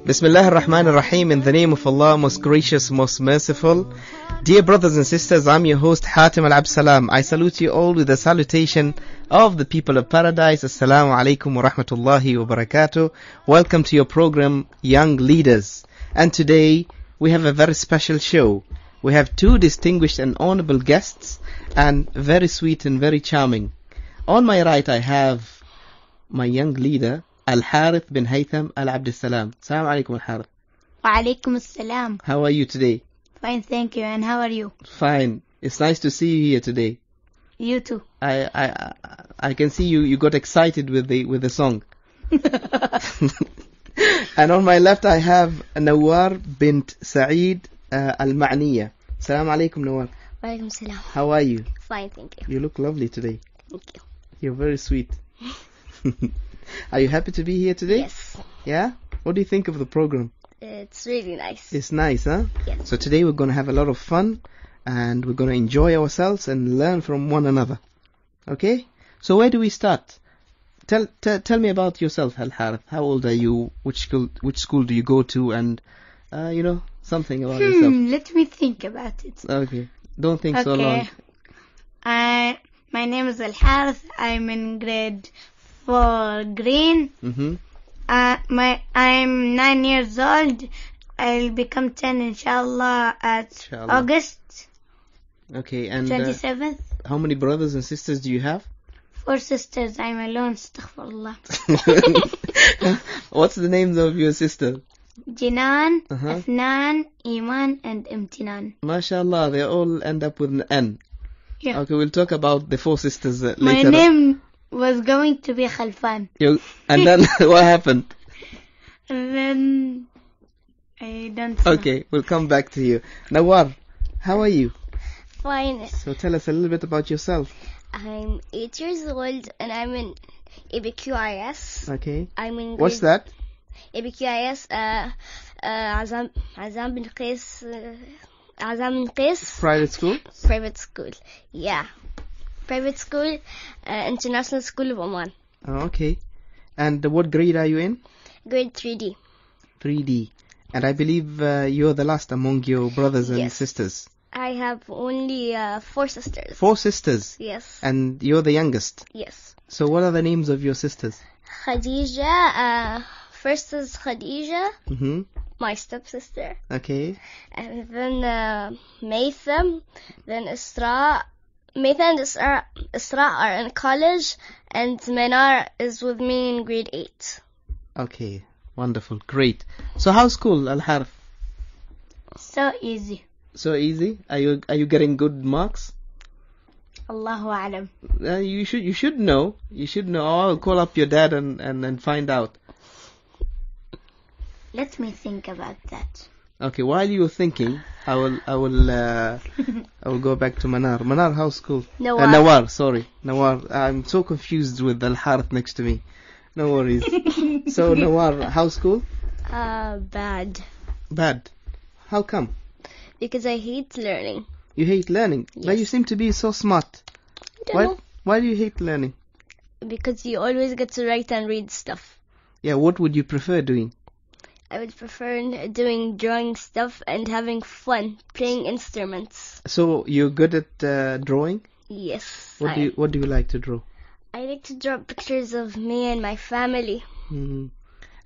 Bismillah ar-Rahman ar-Rahim. In the name of Allah, most gracious, most merciful. Dear brothers and sisters, I'm your host Hatim al-Absalam. I salute you all with the salutation of the people of paradise. Assalamu alaikum wa rahmatullahi wa barakatuh. Welcome to your program, Young Leaders. And today, we have a very special show. We have two distinguished and honorable guests, and very sweet and very charming. On my right, I have my young leader, Al-Harith bin Haytham Al-Abdussalam. Assalamu alaikum, Al-Harith. Wa alaikum assalam. How are you today? Fine, thank you. And how are you? Fine. It's nice to see you here today. You too. I can see you got excited with the song. And on my left I have Nawar bint Saeed Al-Ma'niya. Assalamu alaikum, Nawar. Wa alaikum assalam. How are you? Fine, thank you. You look lovely today. Thank you. You're very sweet. Are you happy to be here today? Yes. Yeah? What do you think of the program? It's really nice. It's nice, huh? Yes. So today we're going to have a lot of fun, and we're going to enjoy ourselves and learn from one another. Okay? So where do we start? Tell me about yourself, Al-Harith. How old are you? Which school do you go to? And, something about yourself. Let me think about it. Okay. Don't think so long. My name is Al-Harith. I'm in grade 4 green. Mm-hmm. I'm 9 years old. I'll become 10 inshallah at August. Okay, and 27th. How many brothers and sisters do you have? 4 sisters. I'm alone. Astaghfirullah. What's the names of your sister? Jinan, Afnan, Iman, and Imtinan. MashaAllah, they all end up with an N. Yeah. Okay, we'll talk about the 4 sisters later. My name was going to be Khalfan. And then what happened? And then I don't know. Okay, we'll come back to you. Nawar, how are you? Fine. So tell us a little bit about yourself. I'm 8 years old and I'm in ABQIS. Okay. I'm in What's that? ABQIS Azam bin Qais. Private school? Private school. Yeah. Private school, International School of Oman. Oh, okay. And what grade are you in? Grade 3D. 3D. And I believe you're the last among your brothers and Yes. sisters. I have only 4 sisters. 4 sisters? Yes. And you're the youngest? Yes. So what are the names of your sisters? Khadija, first is Khadija, Mm-hmm. my stepsister. Okay. And then Maytham, then Isra. Maytham and Isra are in college, and Manar is with me in grade 8. Okay. Wonderful. Great. So how's school, Al-Harith? So easy. So easy? Are you getting good marks? Allahu Alam. You should know. You should know. I'll call up your dad and find out. Let me think about that. Okay, while you're thinking, I will go back to Manar. Manar, how's school? Nawar. Nawar, sorry. Nawar. I'm so confused with Al-Harith next to me. No worries. So, Nawar, how's school? Bad. Bad. How come? Because I hate learning. You hate learning? Yes. But you seem to be so smart. I don't know. Why do you hate learning? Because you always get to write and read stuff. Yeah, what would you prefer doing? I would prefer doing drawing stuff and having fun, playing instruments. So, you're good at drawing? Yes. What do you like to draw? I like to draw pictures of me and my family. Mm-hmm.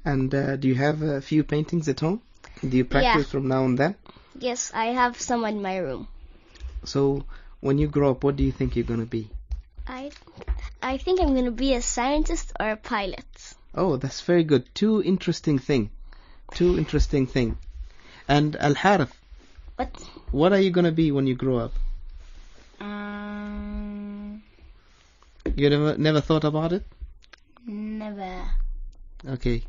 And do you have a few paintings at home? Do you practice from now and then? Yes, I have some in my room. So, when you grow up, what do you think you're going to be? I think I'm going to be a scientist or a pilot. Oh, that's very good. Two interesting thing. And Al-Harith, what are you going to be when you grow up? You never thought about it? Never. Okay.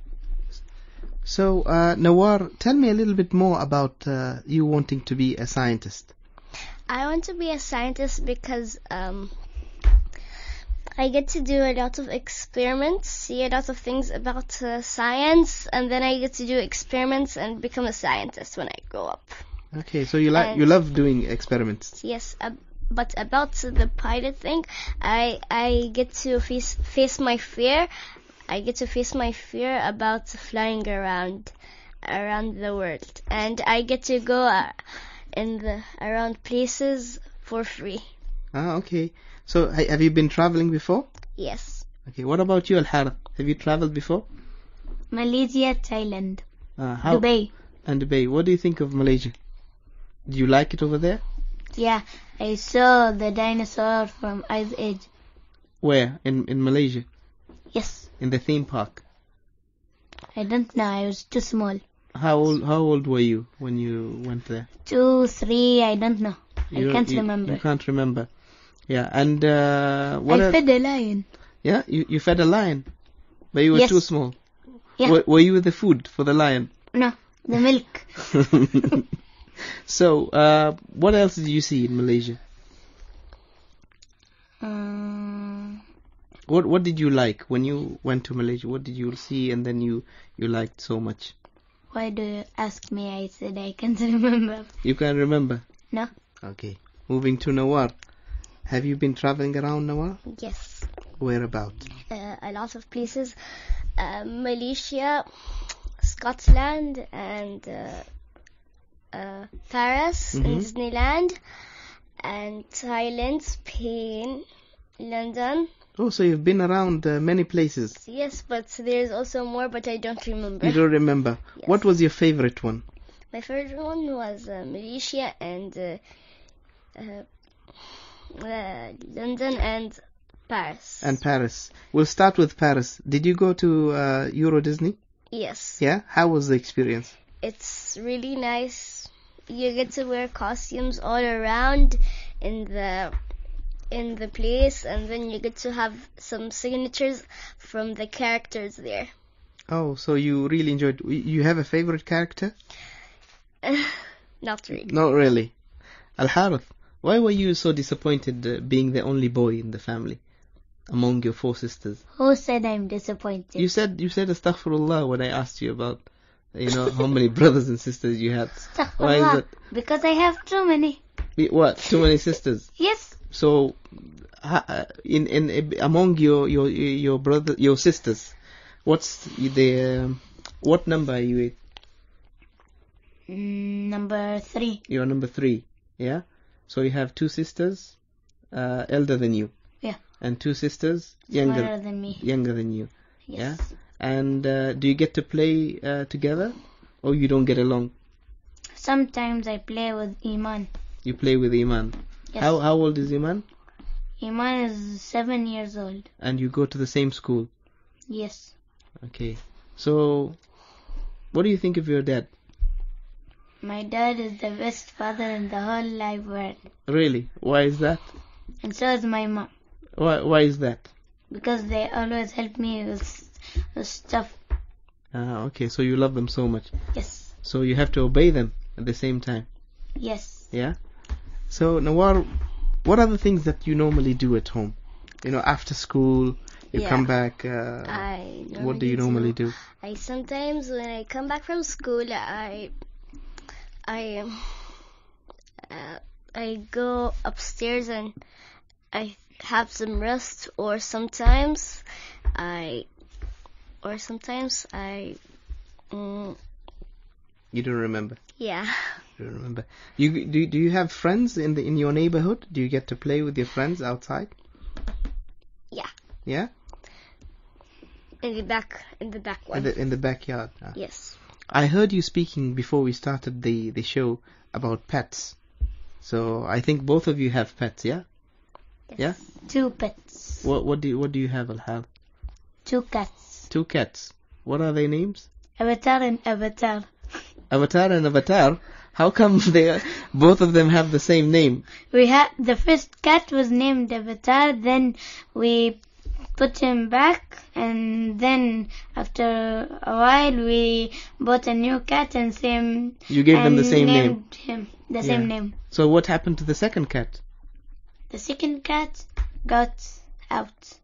So, Nawar, tell me a little bit more about you wanting to be a scientist. I want to be a scientist because I get to do a lot of experiments, see a lot of things about science, and then I get to do experiments and become a scientist when I grow up. Okay, so you love doing experiments. Yes, but about the pilot thing, I get to face my fear. I get to face my fear about flying around. around the world, and I get to go around places for free. Ah, okay. So have you been traveling before? Yes. Okay. What about you, Al-Harith? Have you traveled before? Malaysia, Thailand, How? Dubai. And Dubai. What do you think of Malaysia? Do you like it over there? Yeah, I saw the dinosaur from Ice Age. Where? In Malaysia? Yes, In the theme park. I don't know. I was too small. How old were you when you went there? 2, 3. I don't know. I can't remember. You can't remember. Yeah. And I fed a lion. Yeah, you fed a lion, but you were Yes. too small. Yeah. Were you the food for the lion? No, the milk. So, what else did you see in Malaysia? What did you like when you went to Malaysia? What did you see and then you liked so much? Why do you ask me? I said I can't remember. You can't remember? No. Okay. Moving to Nawar. Have you been traveling around, Nawar? Yes. Where about? A lot of places. Malaysia, Scotland, and Paris, and Disneyland, and Thailand, Spain, London. Oh, so you've been around many places. Yes, but there's also more, but I don't remember. You don't remember. Yes. What was your favorite one? My favorite one was Malaysia and London and Paris. And Paris. We'll start with Paris. Did you go to Euro Disney? Yes. Yeah? How was the experience? It's really nice. You get to wear costumes all around in the place, and then you get to have some signatures from the characters there. Oh, so you really enjoyed. You have a favorite character? Not really. Not really. Al-Harith, why were you so disappointed being the only boy in the family among your 4 sisters? Who said I'm disappointed? You said astaghfirullah when I asked you about how many brothers and sisters you had. Why is that? Because I have too many. What? Too many sisters? Yes. So, in among your sisters, what's what number are you at? Number 3. You're number 3, yeah. So you have 2 sisters, elder than you. Yeah. And 2 sisters Smaller than me. Younger than you. Yes. Yeah. And do you get to play together, or you don't get along? Sometimes I play with Iman. You play with Iman. Yes. How old is Iman? Iman is 7 years old. And you go to the same school. Yes. Okay. So, what do you think of your dad? My dad is the best father in the whole live world. Really? Why is that? And so is my mom. Why is that? Because they always help me with stuff. Okay. So you love them so much. Yes. So you have to obey them at the same time. Yes. Yeah? So, Nawar, what are the things that you normally do at home? After school, you come back. What do you normally do? I sometimes, when I come back from school, I go upstairs and I have some rest, or sometimes I You don't remember? Yeah. You don't remember. Do you have friends in your neighborhood? Do you get to play with your friends outside? Yeah. Yeah? In the back one. In the backyard. Yes. I heard you speaking before we started the show about pets. So I think both of you have pets, yeah? Yes. Yeah? 2 pets. What do you have, Al-Hal? 2 cats. 2 cats. What are their names? Avatar and Avatar. Avatar and Avatar? How come both of them have the same name? The first cat was named Avatar, then we put him back, and then after a while we bought a new cat and You gave them the same name? named him the same name. So what happened to the second cat? The second cat got out.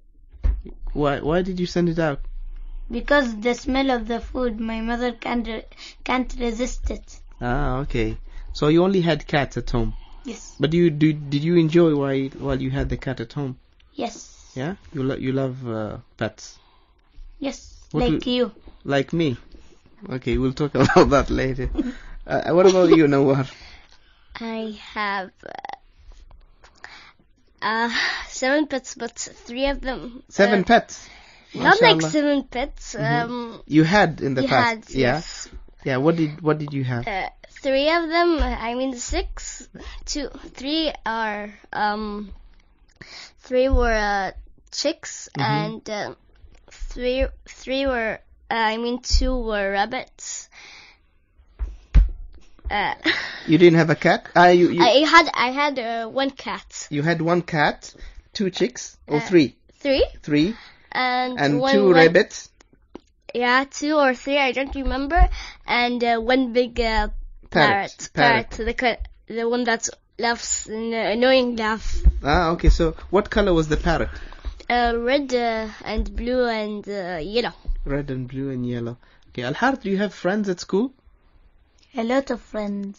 Why did you send it out? Because the smell of the food, my mother can't resist it. Okay. So you only had cats at home. Yes. But did you enjoy while you had the cat at home? Yes. Yeah? You love pets. Yes. Like you. Like me? Okay, we'll talk about that later. What about you, Nawar? I have 7 pets, but 3 of them. 7 pets. Not like Mashallah. 7 pets. You had in the You past. had, Yeah. yes. Yeah. What did you have? 3 of them. I mean 6. 3 are 3 were chicks, and 3 were. 2 were rabbits. You didn't have a cat? I had 1 cat. You had 1 cat, 2 chicks, or 3? 3. 3. And 2 rabbits. Yeah, 2 or 3, I don't remember. And 1 big parrot. The one that laughs, an annoying laugh. Ah, okay. So what color was the parrot? Red and blue and yellow. Red and blue and yellow. Okay. Al-Harth, do you have friends at school? A lot of friends.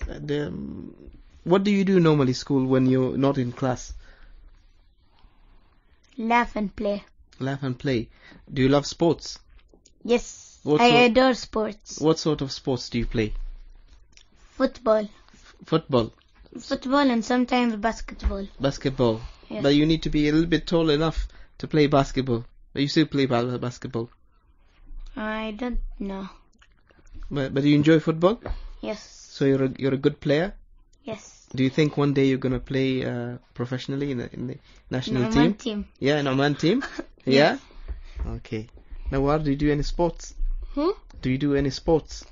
What do you do normally school when you're not in class? Laugh and play. Laugh and play. Do you love sports? Yes. What I sort- adore sports. What sort of sports do you play? Football. Football, Football and sometimes basketball. basketball. Yes. But you need to be a little bit tall enough to play basketball. But you still play basketball. I don't know. But you enjoy football? Yes. So you're a good player? Yes. Do you think one day you're gonna play professionally in the national Normal team? team. Yeah, in Oman team. Yes. Yeah. Okay. Now, what do you do any sports? Do you do any sports?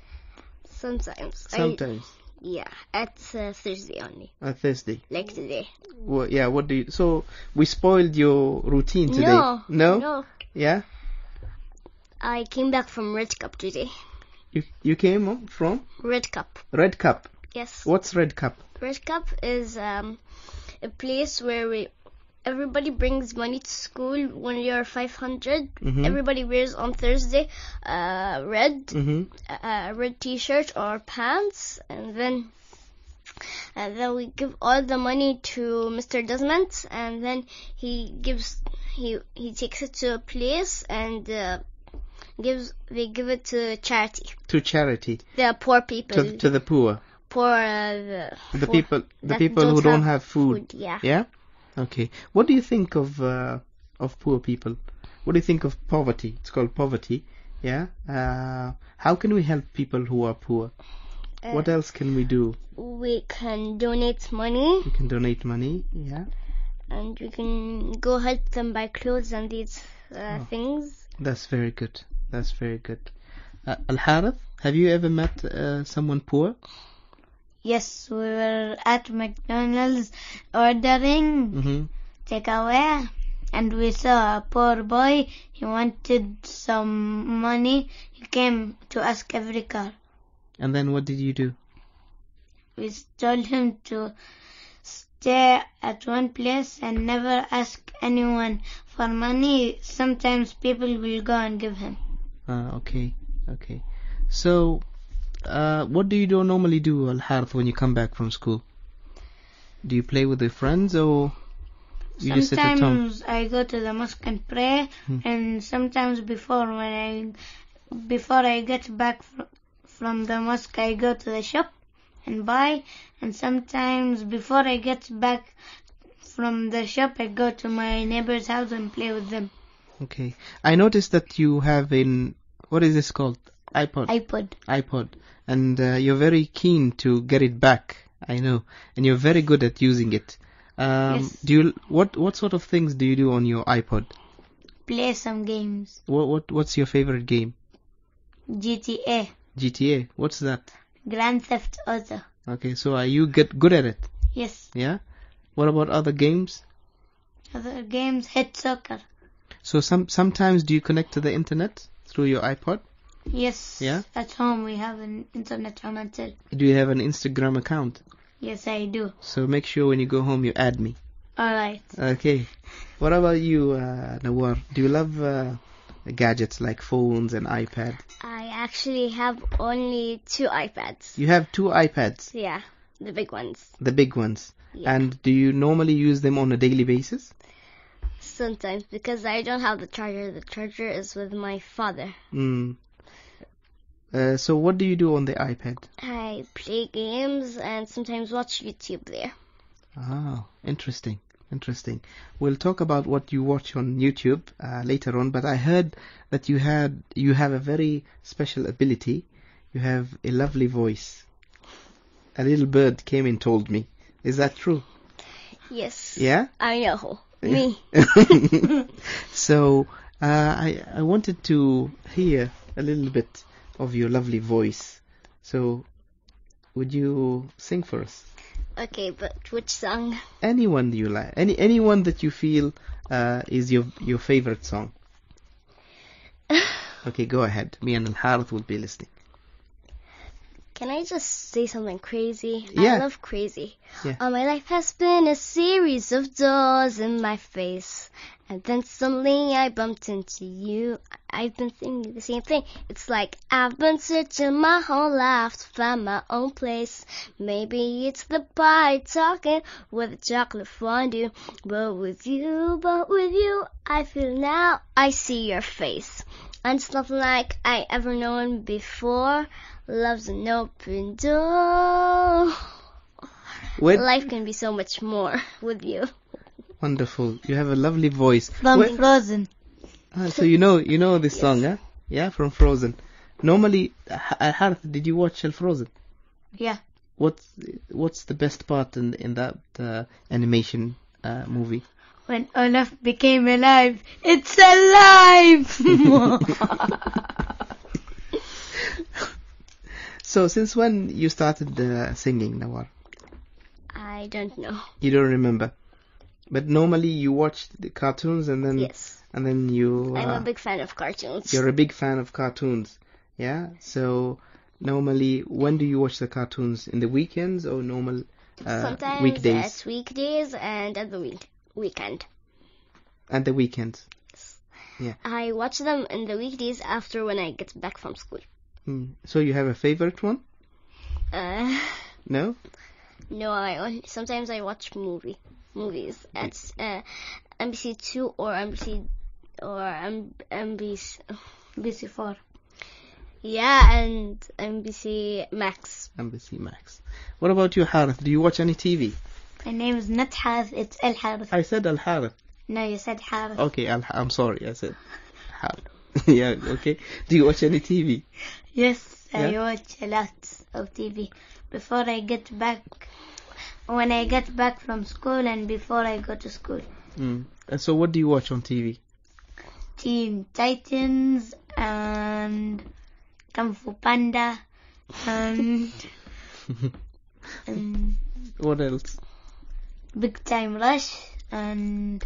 Sometimes. Sometimes. Yeah, at Thursday only. Thursday. Like today. Well, yeah. What do you? So we spoiled your routine today. No. No. No. Yeah. I came back from Red Cup today. You came from Red Cup. Red Cup. Yes. What's Red Cup? Red Cup is a place where everybody brings money to school when you're 500. Everybody wears on Thursday red red t-shirt or pants, and then we give all the money to Mr. Desmond, and then he takes it to a place and they give it to charity. To charity. The poor people. To the poor. The people who don't have food. Yeah. Yeah. Okay. What do you think of poor people? What do you think of poverty? It's called poverty. Yeah. How can we help people who are poor? What else can we do? We can donate money. We can donate money. Yeah. And we can go help them buy clothes and these things. That's very good. That's very good. Al-Harith, have you ever met someone poor? Yes, we were at McDonald's ordering takeaway, and we saw a poor boy. He wanted some money. He came to ask every car. And then what did you do? We told him to stay at one place and never ask anyone for money. Sometimes people will go and give him. Okay. So, what do you normally do, Al-Harth, when you come back from school? Do you play with your friends or you just sit at home? Sometimes I go to the mosque and pray, and sometimes before I get back from the mosque, I go to the shop and buy, and sometimes before I get back from the shop, I go to my neighbor's house and play with them. Okay. I noticed that you have what is this called? iPod. And you're very keen to get it back, I know. And you're very good at using it. Yes. What sort of things do you do on your iPod? Play some games. What's your favorite game? GTA. GTA. What's that? Grand Theft Auto. Okay, so are you good at it? Yes. Yeah? What about other games? Other games, Hit Soccer. So sometimes do you connect to the internet through your iPod? Yes. Yeah? At home we have an internet on until. Do you have an Instagram account? Yes, I do. So make sure when you go home you add me. Alright. Okay. What about you, Nawar? Do you love gadgets like phones and iPad? I actually have only 2 iPads. You have 2 iPads? Yeah, the big ones. The big ones. Yeah. And do you normally use them on a daily basis? Sometimes, because I don't have the charger. The charger is with my father. So what do you do on the iPad? I play games and sometimes watch YouTube there. Ah, interesting. We'll talk about what you watch on YouTube later on, but I heard that you have a very special ability. You have a lovely voice. A little bird came and told me. Is that true? Yes. Yeah? I know. Me. So, I wanted to hear a little bit of your lovely voice. So, would you sing for us? Okay, but which song? Anyone you like. Anyone that you feel is your favorite song. Okay, go ahead. Me and Al-Harith will be listening. Can I just say something crazy? Yeah. I love crazy. Yeah. All my life has been a series of doors in my face. And then suddenly I bumped into you. I've been thinking the same thing. It's like I've been searching my whole life to find my own place. Maybe it's the pie talking with the chocolate fondue. But with you, I feel now I see your face. And it's nothing like I ever known before. Love's an open door. Life can be so much more with you. Wonderful. You have a lovely voice. From Frozen. So you know this song, huh? Yeah, from Frozen. Normally, Harth, did you watch Frozen? Yeah. What's the best part in that animation movie? When Olaf became alive. It's alive! So since when you started singing, Nawar? I don't know. You don't remember? But normally you watch the cartoons and then... Yes. And then you... I'm a big fan of cartoons. You're a big fan of cartoons, yeah? So normally, when do you watch the cartoons? In the weekends or normal Sometimes weekdays? at weekdays and at the weekend. And the weekends? Yeah. I watch them in the weekdays after when I get back from school. So you have a favorite one? No? No, sometimes I watch movies at NBC2 or NBC4. Yeah, and NBC Max. NBC Max. What about you, Harith? Do you watch any TV? My name is not Harith, it's El Harith. I said Al Harith. No, you said Harith. Okay, I'm sorry, I said Harith. Yeah, okay. Do you watch any TV? Yes, I Yeah? watch a lot of TV. When I get back from school and before I go to school. And so what do you watch on TV? Teen Titans and Kung Fu Panda and What else? Big Time Rush and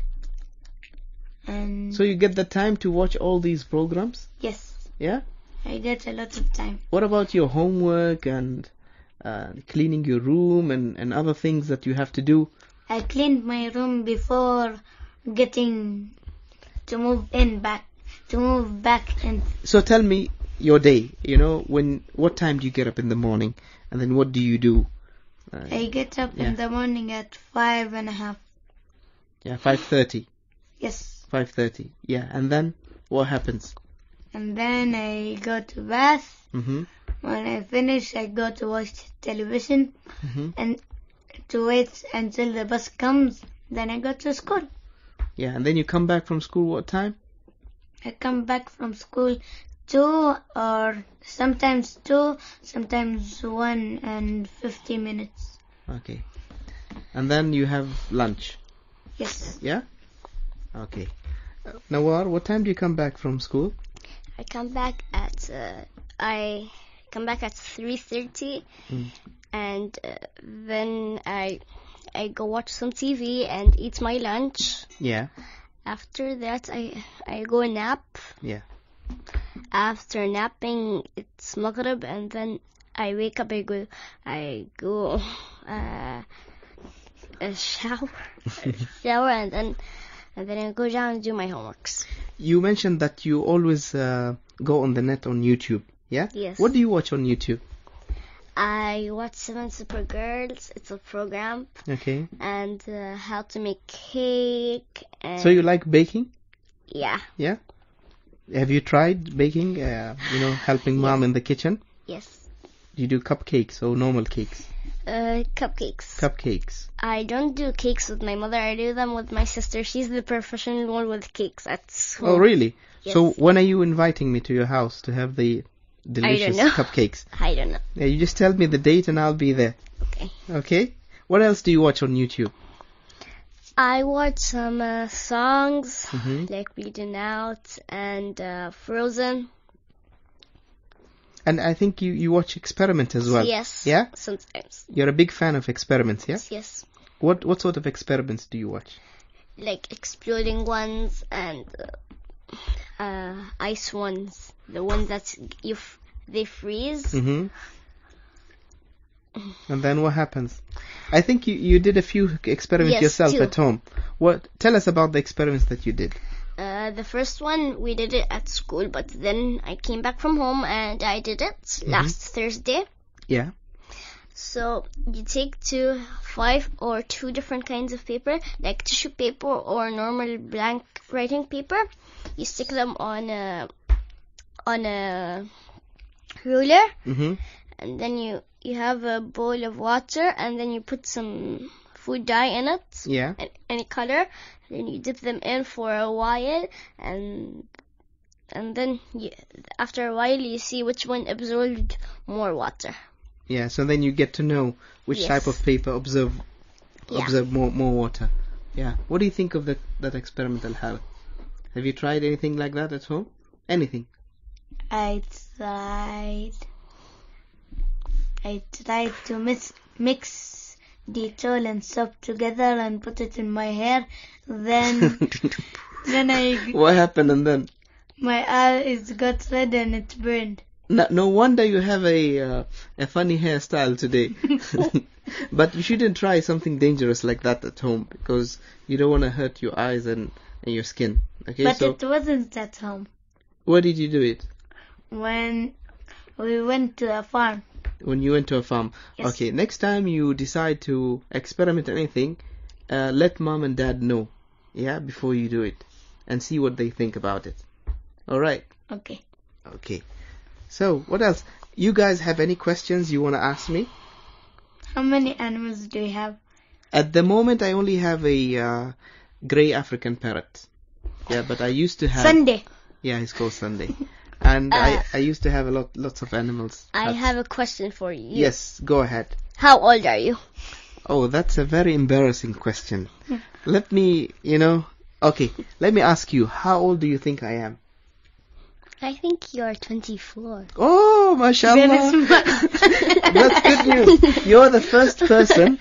So you get the time to watch all these programs? yes, Yeah? I get a lot of time. What about your homework and cleaning your room and other things that you have to do? I cleaned my room before getting to move back in. So tell me your day, what time do you get up in the morning and then what do you do? I get up yeah. in the morning at 5:30. Yeah, 5:30. Yes. 5:30. Yeah, and then what happens? And then I go to bath. Mm-hmm. When I finish, I go to watch television and to wait until the bus comes. Then I go to school. Yeah, and then you come back from school what time? I come back from school 2 or sometimes 2, sometimes 1 and 50 minutes. Okay. And then you have lunch? Yes. Yeah? Okay. Nawar, what time do you come back from school? I come back at 3:30, and then I go watch some TV and eat my lunch. Yeah. After that, I go nap. Yeah. After napping, it's Maghrib, and then I wake up. I go shower, and then I go down and do my homeworks. You mentioned that you always go on the net on YouTube. Yeah? Yes. What do you watch on YouTube? I watch 7 Super Girls. It's a program. Okay. And how to make cake. And So you like baking? Yeah. Yeah? Have you tried baking? Helping mom in the kitchen? Yes. You do cupcakes or normal cakes? Cupcakes. Cupcakes. I don't do cakes with my mother. I do them with my sister. She's the professional one with cakes at school. Oh, really? Yes. So when are you inviting me to your house to have the delicious know. cupcakes? I don't know. Yeah, you just tell me the date and I'll be there. Okay. Okay? What else do you watch on YouTube? I watch some songs Mhm. like Bleeding Out and Frozen. And I think you watch Experiment as well. Yes. Yeah? Sometimes. You're a big fan of Experiments, yeah? Yes. What sort of experiments do you watch? Like exploding ones and ice ones. The ones that they freeze. Mm-hmm. And then what happens? I think you did a few experiments Yes, yourself 2. at home. Tell us about the experiments that you did. The first one we did it at school, but then I came back from home and I did it last Thursday. Yeah. So you take 5 or 2 different kinds of paper, like tissue paper or normal blank writing paper. You stick them on a ruler, Mm-hmm. and then you have a bowl of water, and then you put some food dye in it, Yeah. any color. Then you dip them in for a while, and then after a while you see which one absorbed more water. Yeah, so then you get to know which Yes. type of paper absorb more water. Yeah. What do you think of that experiment, Al-Harith? Have you tried anything like that at home? Anything? I tried to mix Dettol and soap together and put it in my hair. Then What happened and then? my eyes got red and it burned. No wonder you have a funny hairstyle today. But you shouldn't try something dangerous like that at home because you don't want to hurt your eyes and your skin. Okay, But so it wasn't at home. where did you do it? When we went to a farm. When you went to a farm. Yes. Okay, next time you decide to experiment anything, let mom and dad know, yeah, before you do it, and see what they think about it. All right. Okay. Okay. So, what else? You guys have any questions you want to ask me? How many animals do you have? At the moment, I only have a grey African parrot. Yeah, but I used to have... Sunday. Yeah, he's called Sunday. And I used to have lots of animals. I have a question for you. Yes, go ahead. How old are you? Oh, that's a very embarrassing question. Let me, okay, let me ask you, how old do you think I am? I think you're 24. Oh, mashallah. Very smart. That's good news. You're the first person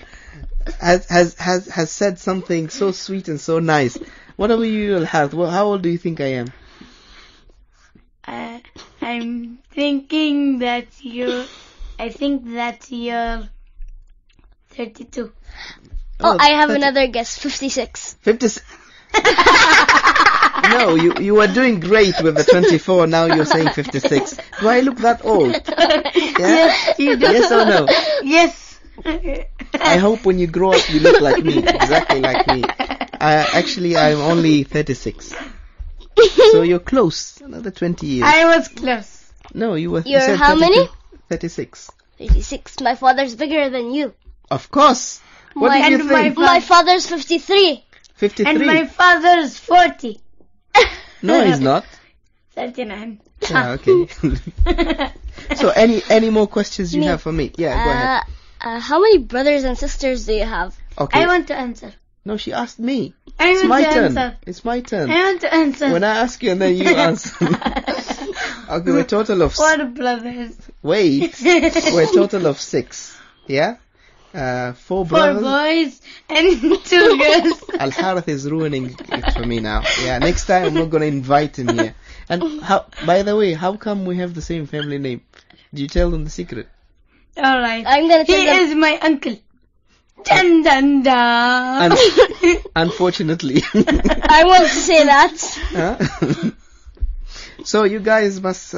has said something so sweet and so nice. What about you, Al-Harith? Well, how old do you think I am? I'm thinking that you're 32. Oh, I have 30. another guess. 56. 50. No, you were doing great with the 24. Now you're saying 56. Do I look that old? Yeah? Yes, you do. Yes or no? Yes. I hope when you grow up you look like me, exactly like me. Actually, I'm only 36. So you're close. Another 20 years. I was close. No, you were. You're you said how 32. many? 36. 56. My father's bigger than you. Of course. What My- did you and think? My father's 53. 53. And my father's 40. No, he's not. 39. Yeah, okay. So any more questions you Me. have for me? Yeah, go ahead. How many brothers and sisters do you have? Okay. I want to answer. No, she asked me. I It's want my to turn. answer. It's my turn. I want to answer. When I ask you and then you answer. Okay, we're a total of... 4 brothers. Wait. We're a total of 6. Yeah? 4 4 brothers. boys and 2 girls. Al-Harith is ruining it for me now. Yeah, next time I'm not going to invite him here. And by the way, how come we have the same family name? Did you tell them the secret? Alright. I'm gonna He tell them. is my uncle. Dun dun dun. Unfortunately. I want to say that. Huh? So you guys must,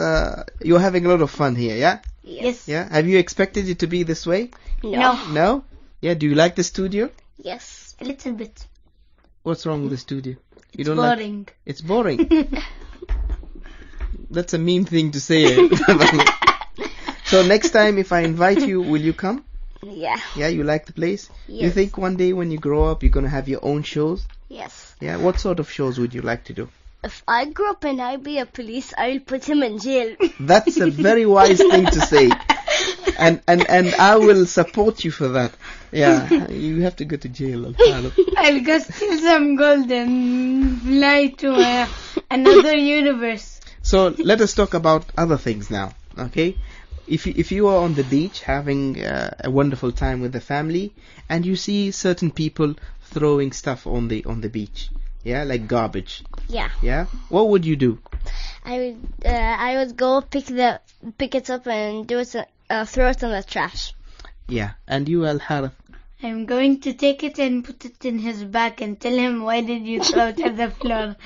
you're having a lot of fun here, yeah? Yes. Yeah? Have you expected it to be this way? No. No? Yeah, do you like the studio? Yes. A little bit. What's wrong with the studio? You It's don't like boring. It's boring. That's a mean thing to say. So next time if I invite you, will you come? Yeah. Yeah, you like the place? Yes. You think one day when you grow up you're going to have your own shows? Yes. Yeah, what sort of shows would you like to do? If I grow up and I be a police, I'll put him in jail. That's a very wise thing to say. And I will support you for that. Yeah, you have to go to jail. Al-Harith. I'll go steal some gold and fly to another universe. So let us talk about other things now, okay? If you are on the beach having a wonderful time with the family and you see certain people throwing stuff on the beach, yeah, like garbage, Yeah. what would you do? I would go pick it up and throw it in the trash. Yeah, and you, Al-Harith? I'm going to take it and put it in his bag and tell him, why did you throw it at the floor?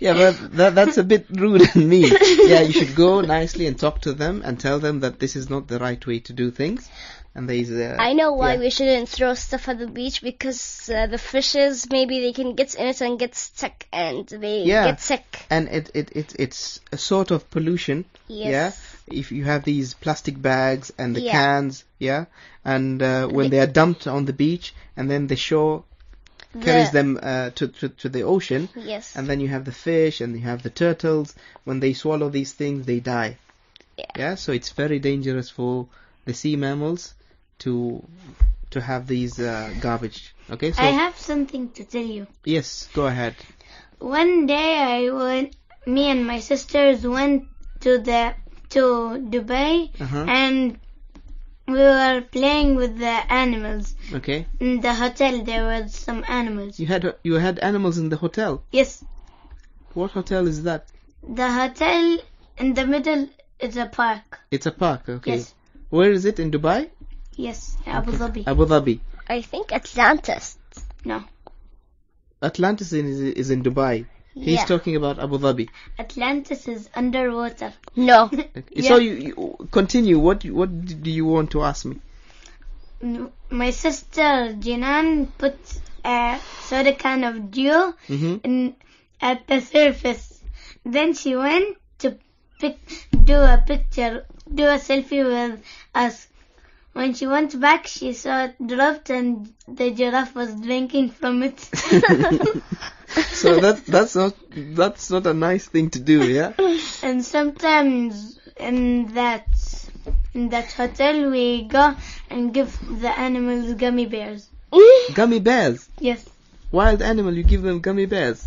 Yeah, but that's a bit rude and mean. Yeah, you should go nicely and talk to them and tell them that this is not the right way to do things. And I know why we shouldn't throw stuff at the beach, because the fishes, maybe they can get in it and get stuck and they get sick. And it's a sort of pollution. Yes. Yeah. If you have these plastic bags and the cans, and when they are dumped on the beach and then the shore carries them to the ocean. Yes. And then you have the fish and you have the turtles. When they swallow these things, they die. Yeah. So it's very dangerous for the sea mammals to have these garbage. Okay. So I have something to tell you. Yes, go ahead. One day me and my sisters went to Dubai, and we were playing with the animals. Okay. In the hotel there were some animals. You had animals in the hotel? Yes. What hotel is that? The hotel in the middle is a park. It's a park, okay. Yes. Where is it? In Dubai? Yes, Abu Dhabi. Abu Dhabi. I think Atlantis. No. Atlantis is in Dubai. He's talking about Abu Dhabi. Atlantis is underwater. No. Okay. So you continue. What do you want to ask me? My sister Jinan put a soda can of dew at the surface. Then she went to do a selfie with us. When she went back, she saw it dropped and the giraffe was drinking from it. So that's not a nice thing to do, yeah? And sometimes in that hotel we go and give the animals gummy bears. Gummy bears? Yes. Wild animal, you give them gummy bears?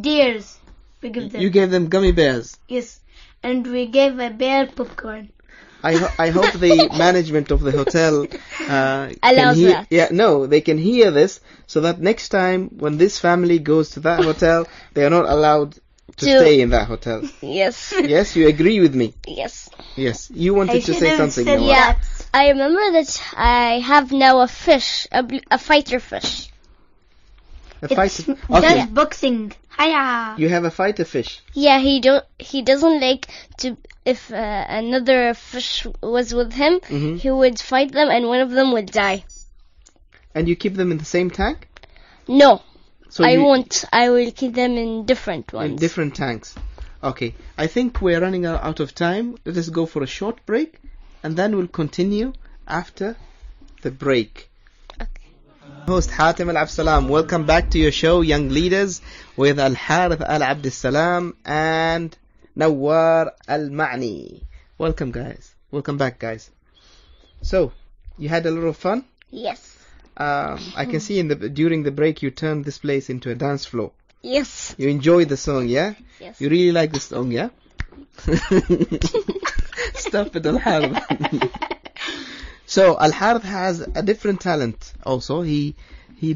Deers, we give them. You gave them gummy bears? Yes. And we gave a bear popcorn. I hope the management of the hotel allows that. Yeah, no, they can hear this so that next time when this family goes to that hotel, they are not allowed to stay in that hotel. Yes. Yes, you agree with me? Yes. Yes, you wanted to say something. Yeah, I remember that I have now a fish, a fighter fish. A fighter. It's Okay. boxing. Hiya. You have a fighter fish. Yeah, he doesn't like to. If another fish was with him, he would fight them, and one of them would die. And you keep them in the same tank? No, So I won't. I will keep them in different ones. In different tanks. Okay, I think we're running out of time. Let us go for a short break, and then we'll continue after the break. Host Hatim Al-Absalam, welcome back to your show, Young Leaders, with Al-Harith Al-Abdussalam and Nawar Al-Ma'ni. Welcome, guys. Welcome back, guys. So, you had a little fun? Yes. I can see during the break you turned this place into a dance floor. Yes. You enjoyed the song, yeah? Yes. You really like the song, yeah? Stop it, Al-Harith. So Al-Harith has a different talent also. He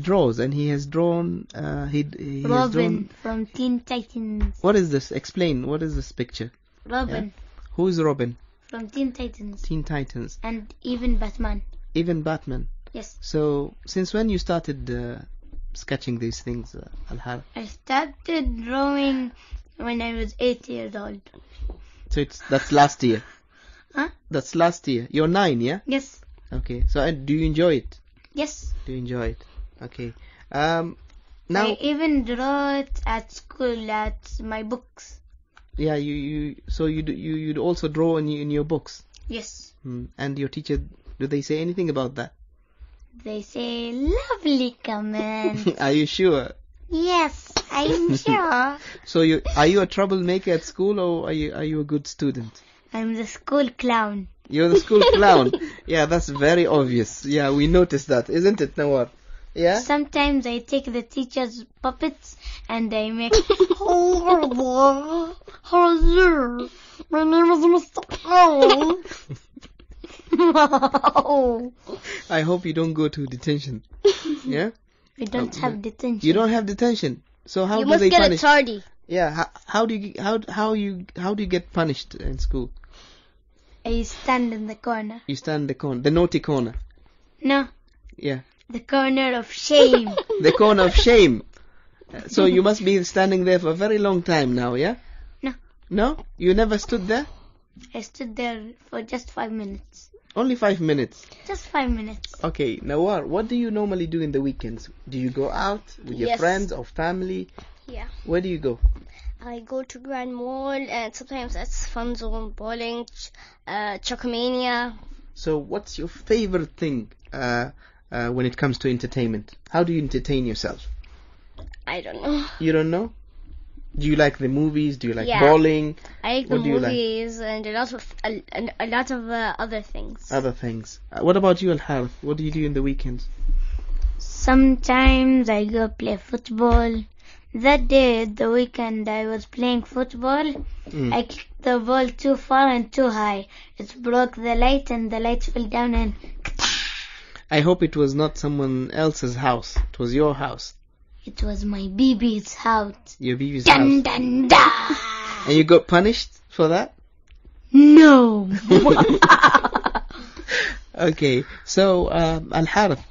draws, and he has drawn Robin from Teen Titans. What is this? Explain. What is this picture? Robin. Yeah? Who is Robin? From Teen Titans. Teen Titans. And even Batman. Even Batman. Yes. So since when you started sketching these things, Al-Harith? I started drawing when I was 8 years old. So that's last year. Huh? That's last year. You're 9, yeah? Yes. Okay. So do you enjoy it? Yes. Do you enjoy it? Okay. Now I even draw it at school at my books. Yeah, you'd also draw in your books. Yes. And your teacher, do they say anything about that? They say lovely comment. Are you sure? Yes, I'm sure. So are you a troublemaker at school, or are you a good student? I'm the school clown. You're the school clown. Yeah, that's very obvious. Yeah, we noticed that, isn't it, Nawar? Yeah? Sometimes I take the teacher's puppets and I make hello, my name is Mr. Clown. I hope you don't go to detention. Yeah? We don't have detention. You don't have detention. So how You do must they get punish? a tardy. Yeah, how do you get punished in school? I stand in the corner. You stand in the corner, the naughty corner. No, Yeah. the corner of shame. The corner of shame. So you must be standing there for a very long time now, yeah? No. No? You never stood there? I stood there for just 5 minutes. Only 5 minutes. Just 5 minutes. Okay, Nawar, what do you normally do in the weekends? Do you go out with your Yes. friends or family? Yeah. Where do you go? I go to Grand Mall and sometimes that's Fun Zone, bowling, Chocomania. So what's your favorite thing when it comes to entertainment? How do you entertain yourself? I don't know. You don't know? Do you like the movies? Do you like Yeah. bowling? I like the What do you like? movies and a lot of other things. Other things. What about you, Al-Harith? What do you do in the weekends? Sometimes I go play football. That day at the weekend I was playing football. I kicked the ball too far and too high. It broke the light and the light fell down and... I hope it was not someone else's house. It was your house. It was my baby's house. Your baby's Dun house. dun dun! And you got punished for that? No! Okay, so Al-Harith,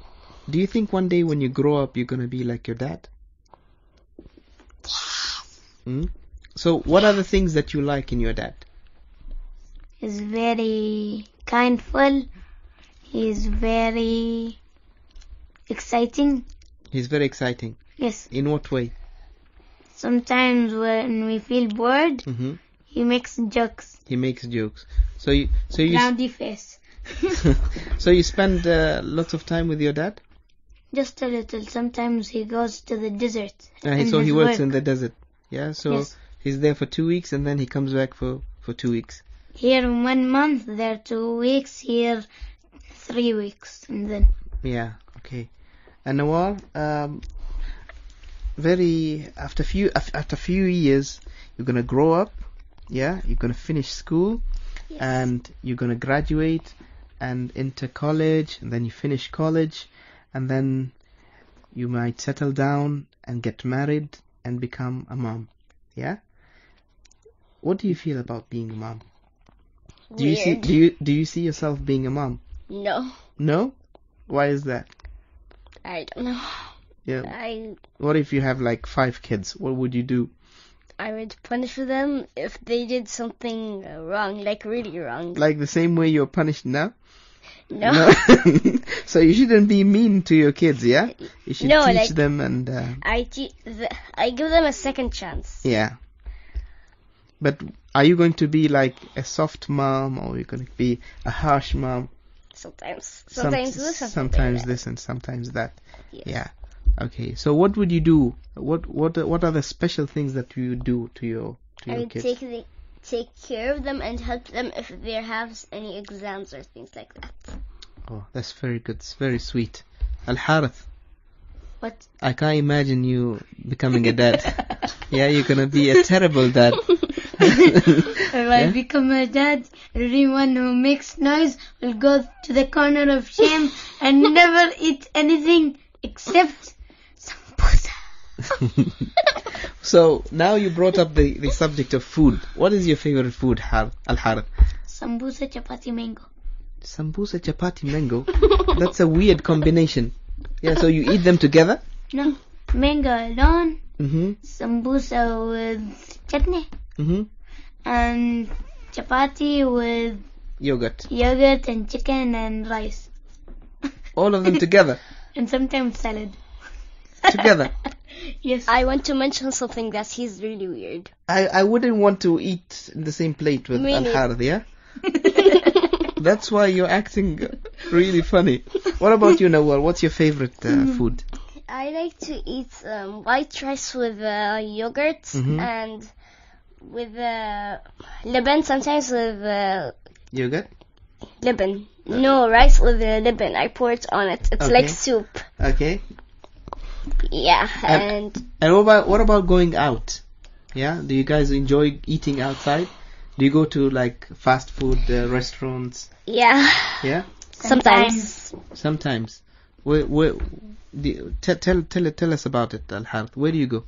do you think one day when you grow up you're going to be like your dad? So what are the things that you like in your dad? He's very kindful. He's very exciting. He's very exciting. Yes. In what way? Sometimes when we feel bored, he makes jokes. He makes jokes. So you Roundy face. so you spend lots of time with your dad? Just a little. Sometimes he goes to the desert. So he works in the desert. Yeah, so Yes. he's there for 2 weeks and then he comes back for 2 weeks. Here 1 month, there 2 weeks, here 3 weeks, and then... Yeah, okay. And Nawar, after few years, you're gonna grow up, yeah. You're gonna finish school, Yes. and you're gonna graduate and enter college, and then you finish college, and then you might settle down and get married and become a mom, yeah. What do you feel about being a mom? Do you see yourself being a mom? No. No? Why is that? I don't know. Yeah. What if you have like 5 kids? What would you do? I would punish them if they did something wrong, like really wrong. Like the same way you're punished now? No. So you shouldn't be mean to your kids, yeah? You should No, teach like- them and... I give them a second chance. yeah. But are you going to be like a soft mom, or are you going to be a harsh mom? Sometimes this, Sometimes this and sometimes that. Yes. Yeah. Okay. So what would you do? What are the special things that you do to your I would kids? take care of them and help them if they have any exams or things like that. Oh, that's very good. It's very sweet. Al-Harith, What? I can't imagine you becoming a dad. Yeah, you're gonna be a terrible dad. If I become a dad, everyone who makes noise will go to the corner of shame and never eat anything except sambusa. So now you brought up the subject of food. What is your favorite food, Al-Harith? Sambusa, chapati, mango. Sambusa, chapati, mango. That's a weird combination. Yeah, so you eat them together? No, mango alone, Mm-hmm. sambusa with chutney, Mm-hmm. and chapati with Yogurt. yogurt and chicken and rice. All of them together? And sometimes salad. Together? Yes. I want to mention something that he's really weird. I wouldn't want to eat in the same plate with Me Al-Harith, yeah? That's why you're acting really funny. What about you, Nawal? What's your favorite food? I like to eat white rice with yogurt and with leban, sometimes with Yogurt? leban. No, rice with leban. I pour it on it. It's Okay. like soup. Okay. Yeah, and And what about going out? Yeah? Do you guys enjoy eating outside? Do you go to like fast food restaurants? yeah, Yeah? sometimes. Sometimes. Tell us about it, Al-Harith. Where do you go?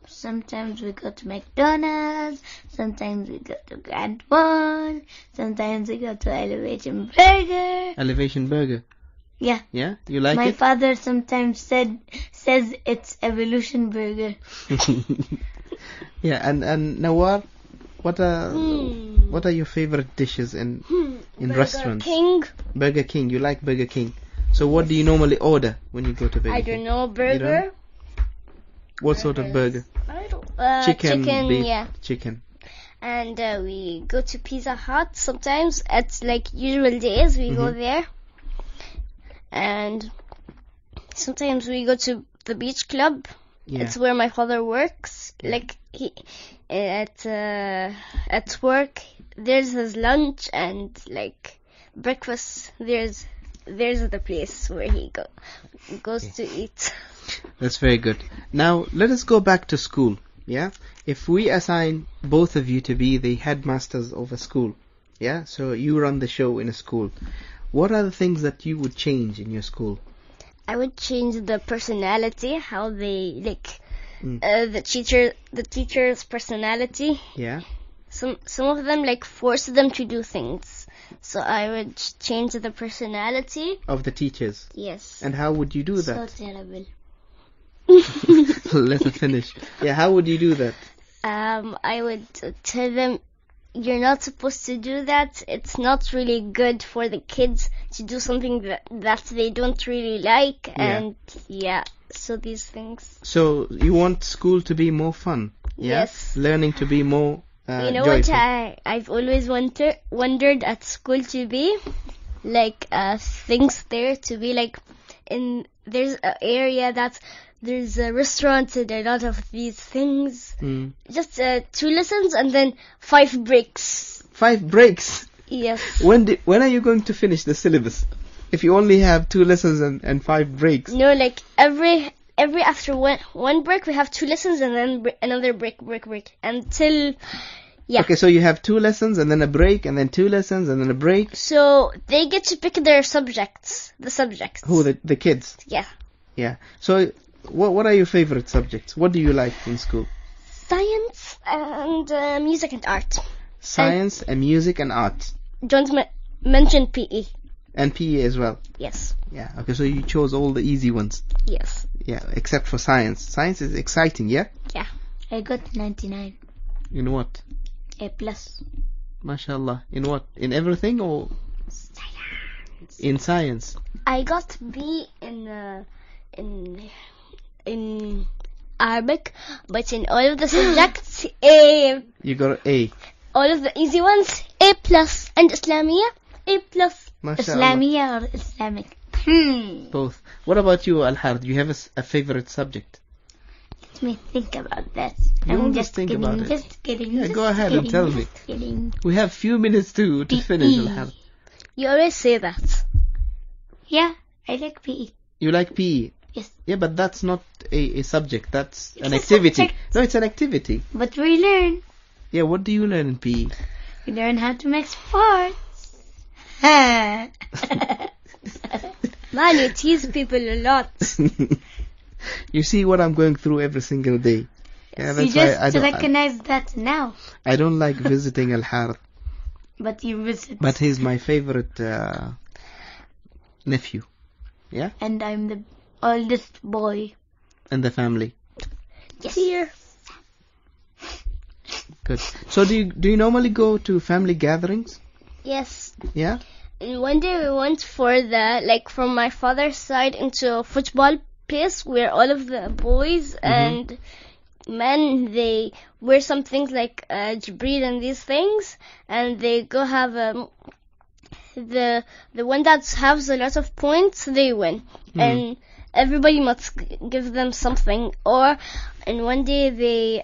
Sometimes we go to McDonald's, sometimes we go to Grand One, sometimes we go to Elevation Burger. Elevation Burger. Yeah. Yeah? You like My it? father sometimes says it's Evolution Burger. Yeah, and Nawar, what are your favorite dishes in Burger restaurants? King. Burger King. You like Burger King. So what do you normally order when you go to Burger I King? don't know, burger. What sort of burger? I don't. Chicken, beef, yeah. chicken. And we go to Pizza Hut sometimes. It's like usual days we go there. And sometimes we go to the beach club. Yeah. It's where my father works. Yeah. Like he at work there's his lunch and like breakfast. There's the place where he goes to eat. That's very good. Now, let us go back to school, yeah? If we assign both of you to be the headmasters of a school, yeah? So you run the show in a school. What are the things that you would change in your school? I would change the personality, how they like the teacher's personality. Yeah? Some of them like force them to do things. So I would change the personality. Of the teachers. Yes. And how would you do So that? terrible. Let us finish. Yeah, how would you do that? I would tell them, you're not supposed to do that. It's not really good for the kids to do something that they don't really like. Yeah. And yeah, so these things. So you want school to be more fun? Yeah? Yes. Learning to be more You know joyful. what I've always wondered at school to be? Like things there to be like there's an area that there's a restaurant and a lot of these things. Just 2 lessons and then 5 breaks. 5 breaks? Yes. When are you going to finish the syllabus? If you only have 2 lessons and 5 breaks. No, like every after one break we have 2 lessons and then another break until yeah. Okay, so you have 2 lessons and then a break and then 2 lessons and then a break. So they get to pick their subjects. The subjects. Who, the kids? Yeah. Yeah. So what are your favorite subjects? What do you like in school? Science and music and art. Science and music and art. Don't mention PE. And PE as well. Yes. Yeah. Okay, so you chose all the easy ones. Yes. Yeah, except for science. Science is exciting, yeah? Yeah. I got 99. In what? A plus. MashaAllah. In what? In everything or Science. in science? I got B in Arabic, but in all of the subjects A. You got A. All of the easy ones A plus, and Islamia A plus. MashaAllah. Islamia or Islamic? Both. What about you, Al-Har? Do you have a favorite subject? Let me think about that. You I'm always just think kidding, about it. just kidding. Yeah, just go ahead and kidding, tell just me. Kidding. We have few minutes to finish, PE. Al-Har. You always say that. Yeah, I like PE. You like PE? Yes. Yeah, but that's not a subject. That's an a activity. subject. No, it's an activity. But we learn. Yeah, what do you learn in PE? We learn how to make sports. Ha. Man, you tease people a lot. You see what I'm going through every single day. Yeah, You that's why just recognize that now. I don't like visiting Al-Harith. But you visit. But he's my favorite nephew. Yeah? And I'm the oldest boy. And the family. Yes. Here. Good. So do you normally go to family gatherings? Yes. Yeah? And one day we went for from my father's side into football place where all of the boys and men, they wear some things like Jibril and these things, and they go have the one that has a lot of points, they win, and everybody must give them something, and one day they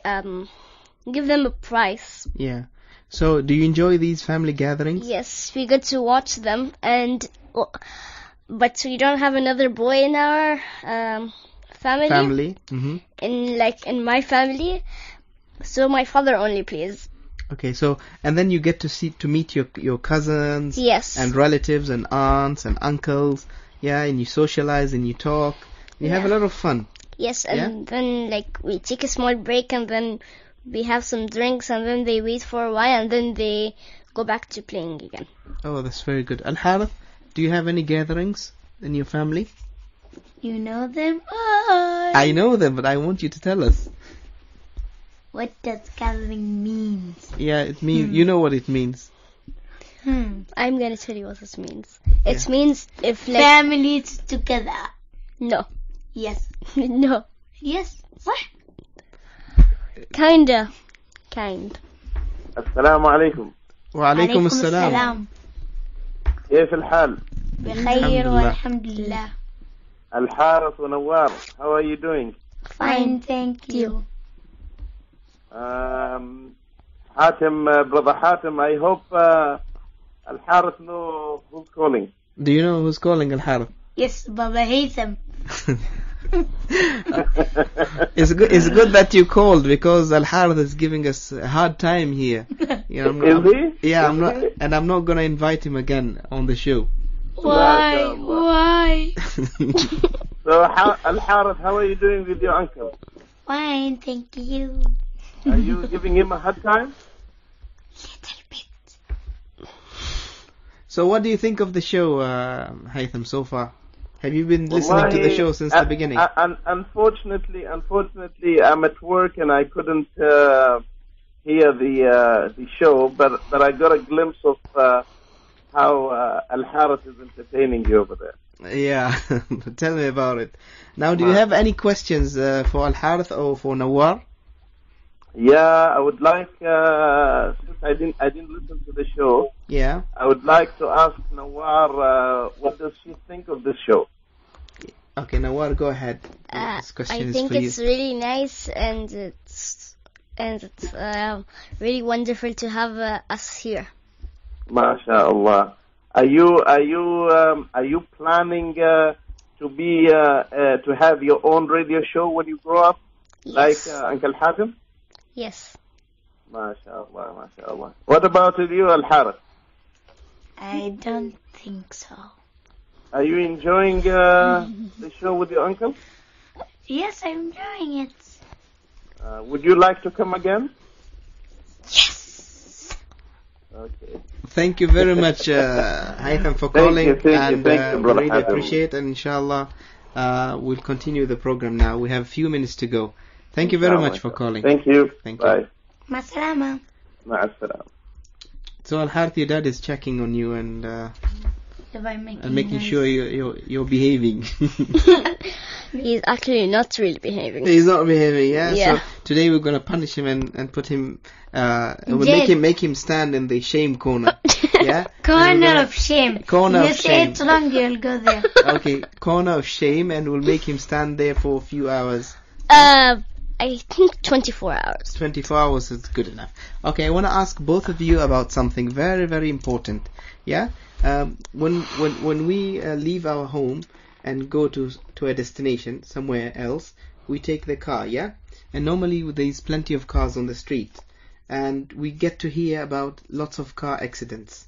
give them a prize. Yeah. So, do you enjoy these family gatherings? Yes, we get to watch them, but we don't have another boy in our family. In my family, so my father only plays. Okay, so and then you get to meet your cousins, yes, and relatives and aunts and uncles, and you socialize and you talk. You have a lot of fun. Yes, and then we take a small break and then we have some drinks and then they wait for a while and then they go back to playing again. Oh, that's very good. Al-Harith, do you have any gatherings in your family? You know them all. I know them, but I want you to tell us. What does gathering mean? Yeah, it means you know what it means. I'm gonna tell you what this means. It means if families together. No. Yes. No. Yes. What? Kind. السلام عليكم. وعليكم السلام. كيف الحال؟ بخير والحمد لله. الحارث ونوار, how are you doing? Fine, thank you. Hatem, brother Hatem, I hope Al-Harith know who's calling. Do you know who's calling, Al-Harith? Yes, Baba Haytham. It's good that you called because Al-Harith is giving us a hard time here. Is he? Yeah, I'm not gonna invite him again on the show. Why? So, Al-Harith, how are you doing with your uncle? Fine, thank you. Are you giving him a hard time? Little bit. So what do you think of the show, Haytham, so far? Have you been listening to the show since the beginning? Unfortunately, I'm at work and I couldn't hear the show, but I got a glimpse of how Al-Harith is entertaining you over there. Yeah, tell me about it. Now, do you have any questions for Al-Harith or for Nawar? Yeah, I would like, since I didn't listen to the show, I would like to ask Nawar, what does she think of this show? Okay, Nawar, go ahead. This question I think it's really nice and it's really wonderful to have us here. MashaAllah. Are you planning to have your own radio show when you grow up, yes, like Uncle Hatem? Yes. MashaAllah. What about you, Al-Harith? I don't think so. Are you enjoying the show with your uncle? Yes, I'm enjoying it. Would you like to come again? Yes. Okay. Thank you very much, Haytham, for calling. Thank you, we really appreciate it. And inshallah, we'll continue the program now. We have a few minutes to go. Thank you very much for calling. Thank you. Bye. Masalama. Ma'assalam. So Al-Harith, your dad is checking on you and making sure you're behaving. He's actually not really behaving. He's not behaving, yeah? Yeah. So today we're going to punish him and put him, we'll make him stand in the shame corner. Yeah? Corner of shame. Corner of shame. You say it wrong, you'll go there. Okay, corner of shame, and we'll make him stand there for a few hours. I think 24 hours. 24 hours is good enough. Okay, I want to ask both of you about something very, very important. Yeah? When we leave our home and go to a destination somewhere else, we take the car, yeah? And normally there's plenty of cars on the street. And we get to hear about lots of car accidents.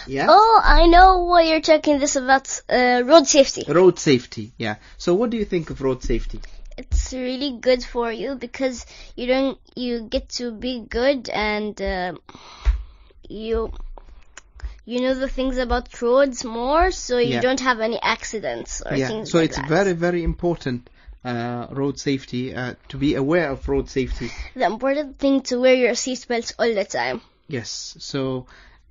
Yeah? Oh, I know what you're talking this about, road safety. Road safety, yeah. So what do you think of road safety? It's really good for you because you get to be good and you know the things about roads more, so you don't have any accidents or things so like it's that. very, very important, road safety, to be aware of road safety. The important thing to wear your seatbelt all the time. Yes, so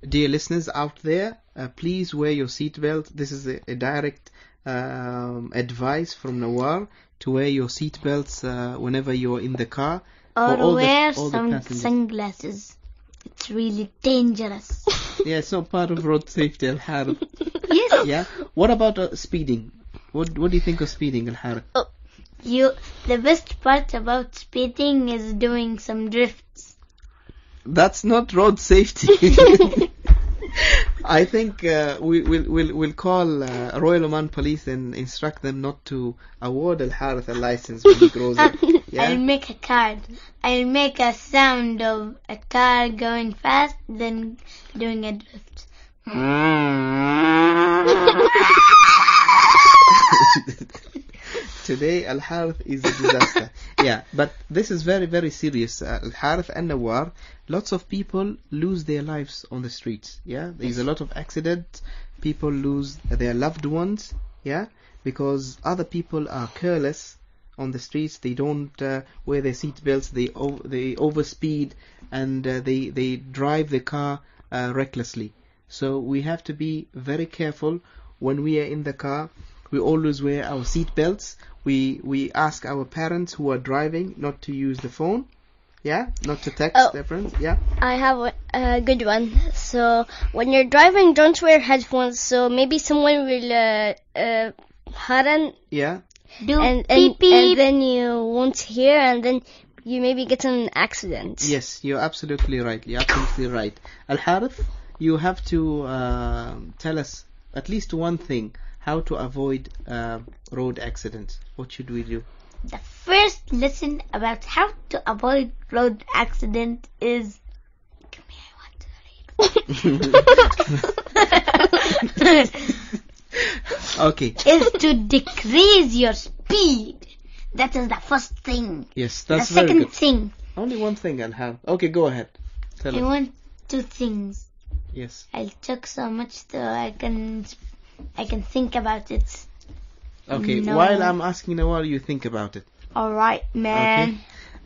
dear listeners out there, please wear your seatbelt. This is a direct advice from Nawar to wear your seatbelts whenever you're in the car. Or for all wear all some passengers. sunglasses. It's really dangerous. Yeah, it's not part of road safety, Al-Harith. Yes. Yeah. What about speeding? What do you think of speeding, Al-Harith? The best part about speeding is doing some drifts. That's not road safety. I think we'll call Royal Oman Police and instruct them not to award Al-Harith a license when he grows up. Yeah? I'll make a card. I'll make a sound of a car going fast, then doing a drift. Today Al-Harith is a disaster. Yeah, but this is very, very serious. Al-Harith and Nawar, lots of people lose their lives on the streets. Yeah, there's a lot of accidents. People lose their loved ones. Yeah, because other people are careless on the streets. They don't wear their seat belts. They overspeed and they drive the car recklessly. So we have to be very careful when we are in the car. We always wear our seat belts. We ask our parents who are driving not to use the phone. Yeah, not to text their friends. Yeah. I have a good one. So when you're driving, don't wear headphones. So maybe someone will haran. Yeah. And then you won't hear, and then you maybe get in an accident. Yes, you're absolutely right. You're absolutely right. Al-Harith, you have to tell us at least one thing. How to avoid road accidents. What should we do? The first lesson about how to avoid road accident is... Come here, I want to read. Okay. Is to decrease your speed. That is the first thing. Yes, that's the very second good. thing. Only one thing I'll have. Okay, go ahead. Tell I us. want two things. Yes. I'll talk so much so I can think about it. Okay, No. while I'm asking Nawar, you think about it. Alright, man.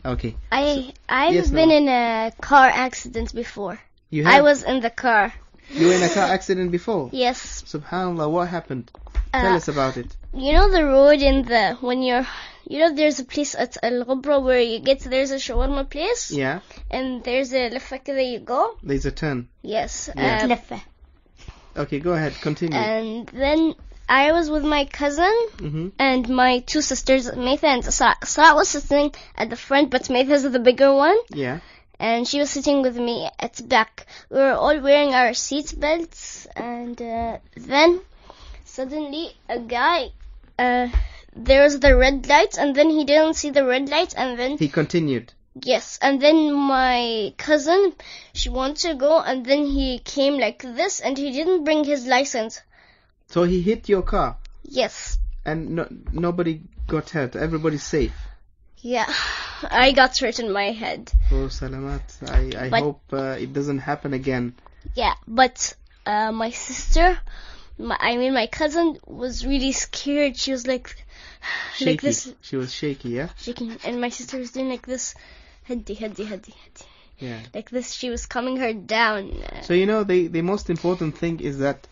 Okay. I've Yes, been Nawar. in a car accident before. You I have? was in the car. You were in a car accident before? Yes. Subhanallah, what happened? Tell us about it. You know the road there's a place at Al-Ghubra where you get, there's a shawarma place. Yeah, And there's a leffa كده you go. there's a turn. Yes. Yeah. Leffe. Okay, go ahead, continue. And then I was with my cousin Mm-hmm. and my two sisters, Maitha and Isra. Isra was sitting at the front, but Maitha's the bigger one. Yeah. And she was sitting with me at the back. We were all wearing our seat belts, and then suddenly a guy, there was the red light, and then he didn't see the red light, and then He continued. yes, and then my cousin, she wanted to go, and then he came like this, and he didn't bring his license. So he hit your car, Yes, and nobody got hurt. Everybody's safe. yeah, I got hurt in my head. Oh, salamat. I But- hope it doesn't happen again. Yeah, but my sister, my cousin was really scared. She was like Shaky. this, She was shaky, yeah? shaking, and my sister was doing like this, hadi. Yeah. Like this, she was calming her down. So, you know, the most important thing is that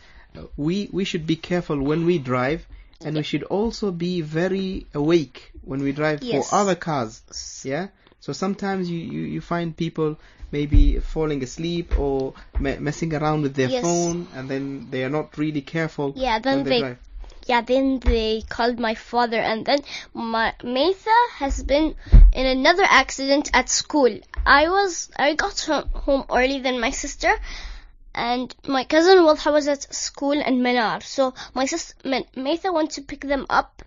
we should be careful when we drive, and we should also be very awake when we drive Yes. for other cars. Yeah? So sometimes you find people maybe falling asleep or messing around with their Yes. phone, and then they are not really careful Yeah, when then they they drive. then they called my father, and then my Maitha has been in another accident at school. I got home early than my sister, and my cousin Walha was at school in Manar. So my sister Maitha went to pick them up,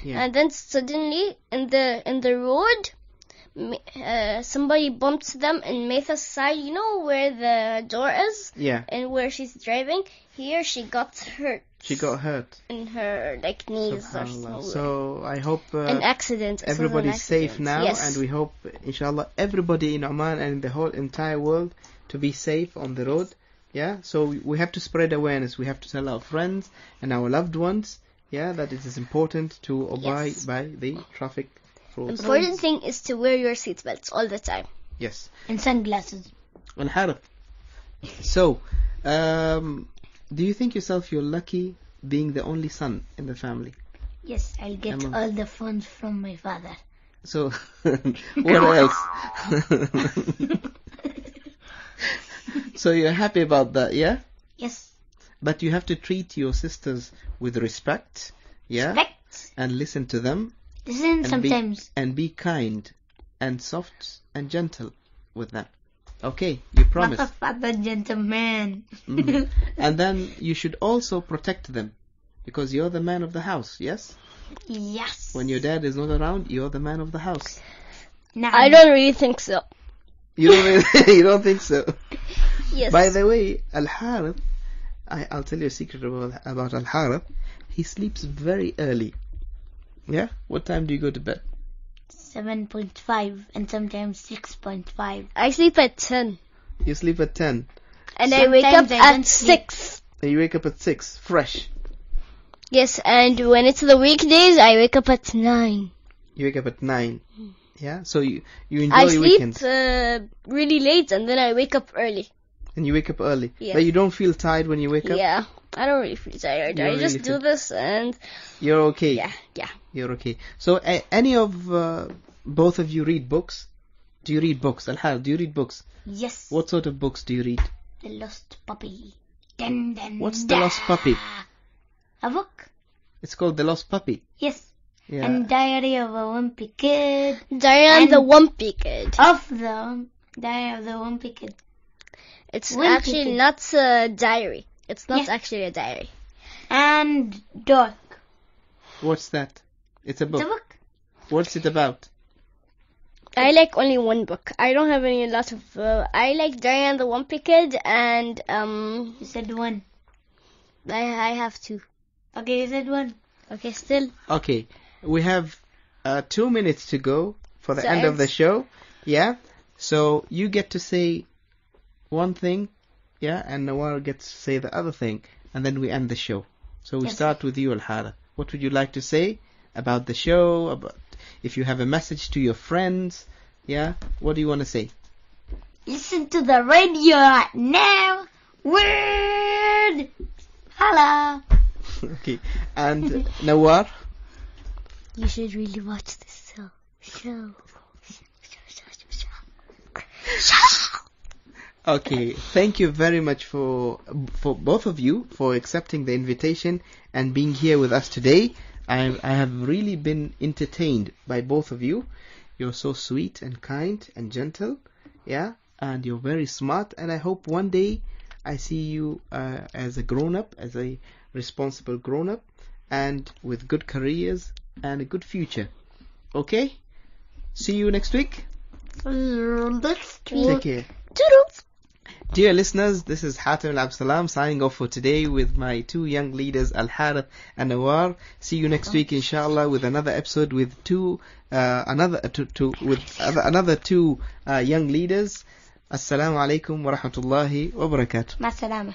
Yeah. and then suddenly in the road, somebody bumped them in Maitha's side. You know where the door is, Yeah. and where she's driving. Here she got hurt. She got hurt. In her knees or Subhanallah. something. So I hope An accident. everybody's safe accident. now, Yes. and we hope, inshallah, everybody in Oman and in the whole entire world to be safe on the road. Yeah, so we have to spread awareness. We have to tell our friends and our loved ones, yeah, that it is important to abide Yes. by the traffic rules. Important thing is to wear your seatbelts all the time. Yes. And sunglasses. Al-Harith. So, do you think yourself you're lucky being the only son in the family? Yes, I'll get Among- all the funds from my father. So, what else? So you're happy about that, yeah? Yes. But you have to treat your sisters with respect, yeah? Respect. And listen to them. Listen sometimes. And be kind and soft and gentle with them. Okay, you promise. Not a father gentleman. Mhm. And then you should also protect them, because you're the man of the house, yes? Yes. When your dad is not around, you're the man of the house. Now, I don't really think so. You don't, you don't think so? Yes. By the way, Al-Harith, I'll tell you a secret about Al-Harith. He sleeps very early. Yeah? What time do you go to bed? 7.5 and sometimes 6.5. I sleep at 10. You sleep at 10. And I wake up Sometimes I at don't sleep. 6. And you wake up at 6, fresh. Yes, and when it's the weekdays, I wake up at 9. You wake up at 9. Yeah? So you enjoy I your sleep weekends. really late and then I wake up early. And you wake up early. Yes. But you don't feel tired when you wake up? Yeah, I don't really feel tired. You I don't just really do feel- this and You're okay. yeah. You're okay. So any of both of you read books? Do you read books? Al-Harith, do you read books? Yes. What sort of books do you read? The Lost Puppy. Dun, dun, What's The da. Lost Puppy? A book. It's called The Lost Puppy. Yes. Yeah. And Diary of a Wimpy Kid. Diane And- the Wumpy Kid. Of the Diary of the Wimpy Kid. It's Wimpy actually Kid. not a diary. It's not Yeah. actually a diary. And Dork. What's that? It's a book. It's a book. What's it about? I like only one book. I don't have any lot of. I like Diane the Wumpy Kid and You said one. I have 2. Okay, you said one. Okay, still. Okay. We have 2 minutes to go for the So end of the it's- show. Yeah? So you get to say one thing, yeah, and Nawar gets to say the other thing, and then we end the show. So we Yes. start with you, Al-Harith. What would you like to say about the show, about if you have a message to your friends, yeah? What do you want to say? Listen to the radio right now. Word. Hello. Okay. And Nawar? You should really watch this show. Okay, thank you very much for both of you for accepting the invitation and being here with us today. I have really been entertained by both of you. You're so sweet and kind and gentle, yeah, and you're very smart. And I hope one day I see you as a grown-up, as a responsible grown-up, and with good careers and a good future. Okay? See you next week. Take care. Toodles. Dear listeners, this is Hatim Al-Absalam signing off for today with my 2 young leaders, Al-Harith and Nawar. See you next week, inshallah, with another episode with another two young leaders. Assalamu alaikum wa rahmatullahi wa barakatuh. Ma salama.